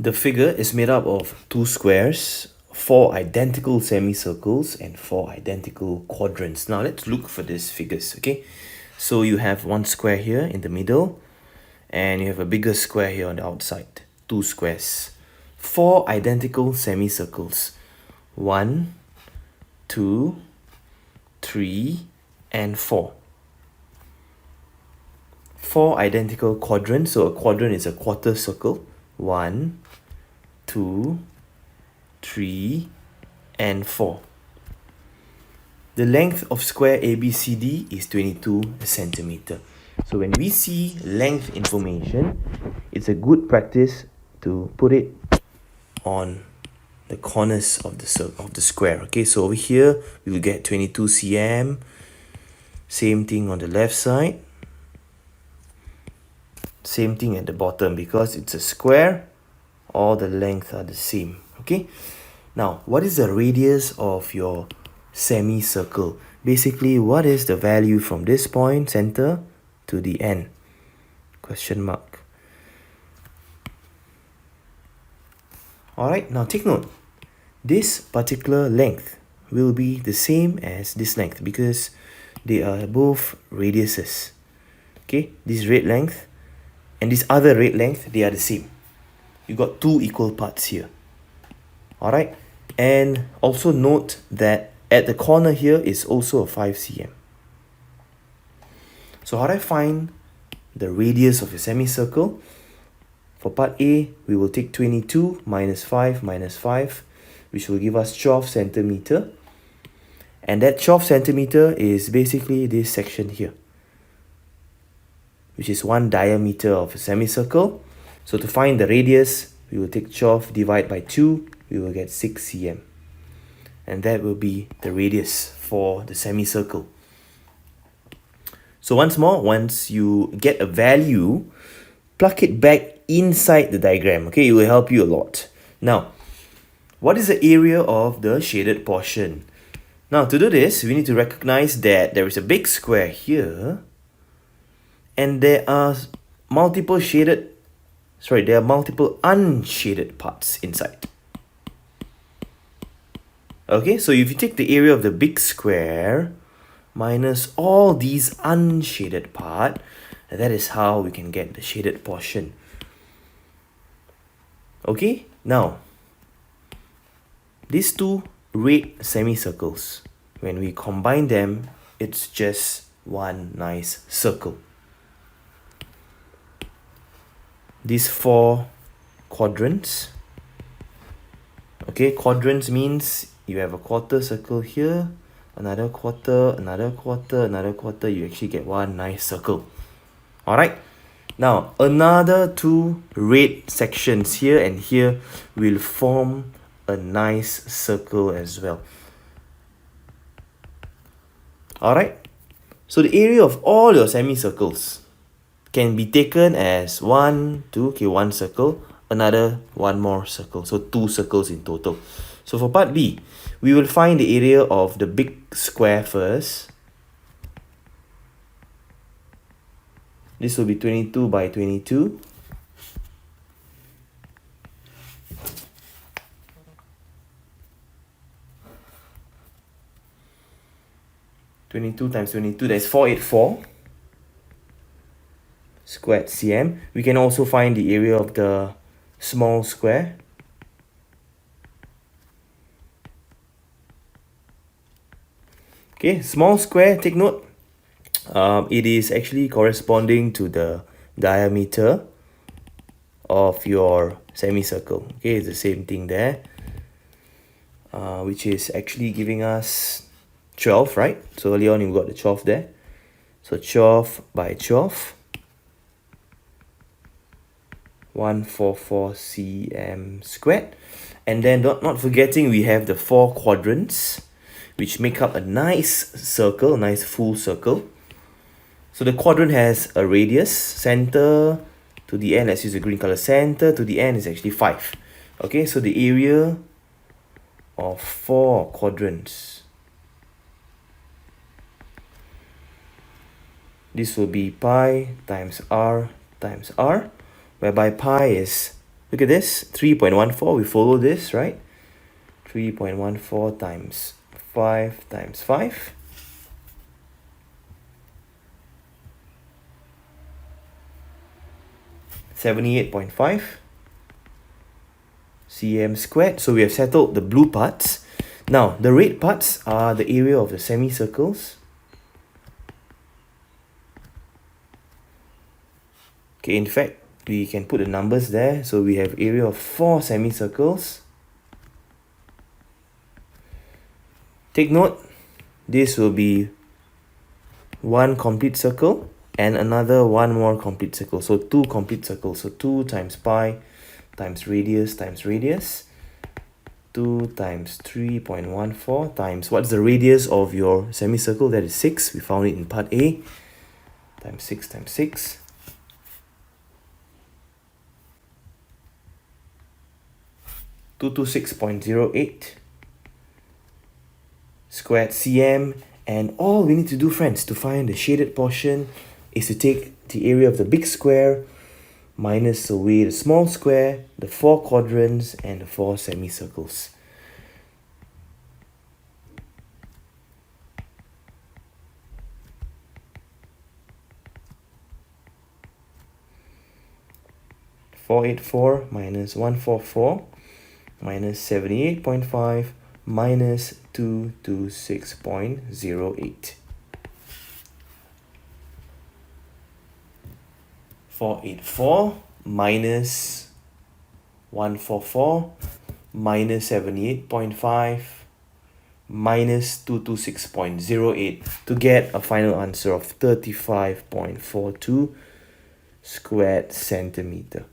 The figure is made up of two squares, four identical semicircles, and four identical quadrants. Now let's look for these figures, okay? So you have one square here in the middle, and you have a bigger square here on the outside. Two squares. Four identical semicircles. 1, 2, 3, and 4. Four identical quadrants. So a quadrant is a quarter circle. 1, 2, 3, and 4. The length of square ABCD is 22 centimeter. So when we see length information, it's a good practice to put it on the corners of the square. Okay, so over here we will get 22 cm. Same thing on the left side. Same thing at the bottom, because it's a square, all the lengths are the same. Okay, now what is the radius of your semicircle? Basically, what is the value from this point center to the end? Question mark. Alright, now take note. This particular length will be the same as this length because they are both radiuses. Okay, this red length and this other red length, they are the same. You got two equal parts here. Alright, and also note that at the corner here is also a 5 cm. So how do I find the radius of a semicircle? For part A, we will take 22 minus 5, which will give us 12 centimeter. And that 12 centimeter is basically this section here, which is one diameter of a semicircle. So to find the radius, we will take 12 divided by 2, we will get 6 cm. And that will be the radius for the semicircle. So once more, once you get a value, plug it back inside the diagram. Okay, it will help you a lot. Now, what is the area of the shaded portion? Now, to do this, we need to recognize that there is a big square here, and there are multiple unshaded parts inside. Okay, so if you take the area of the big square minus all these unshaded part, that is how we can get the shaded portion. Okay, now these two red semicircles, when we combine them, it's just one nice circle. These four quadrants. Okay, quadrants means you have a quarter circle here, another quarter, another quarter, another quarter. You actually get one nice circle. Alright, now another two red sections here and here will form a nice circle as well. Alright, so the area of all your semicircles can be taken as one circle, another one more circle. So two circles in total. So for part B, we will find the area of the big square first. This will be 22 by 22. Times 22, that's 484 squared cm. We can also find the area of the small square. Okay, small square, take note. It is actually corresponding to the diameter of your semicircle. Okay, it's the same thing there, which is actually giving us 12, right? So earlier on you got the 12 there. So 12 by 12, 144 cm squared. And then not forgetting, we have the four quadrants, which make up a nice circle, a nice full circle. So the quadrant has a radius, center to the end, let's use the green color, center to the end is actually 5. Okay, so the area of four quadrants, this will be pi times r, whereby pi is Look at this, 3.14, we follow this, right? 3.14 times 5 times 5. 78.5 cm squared. So we have settled the blue parts. Now, the red parts are the area of the semicircles. Okay, in fact, we can put the numbers there. So we have area of 4 semicircles. Take note, this will be one complete circle and one more complete circle. So 2 complete circles. So 2 times pi times radius times radius. 2 times 3.14 times, what's the radius of your semicircle? That is 6. We found it in part A. Times 6 times 6. Two to 6.08 squared cm. And all we need to do, friends, to find the shaded portion is to take the area of the big square minus away the small square, the 4 quadrants, and the 4 semicircles. .484 minus 144 minus 78.5 minus 226.08. 484 minus 144 minus 78.5 minus 226.08 to get a final answer of 35.42 squared centimeter.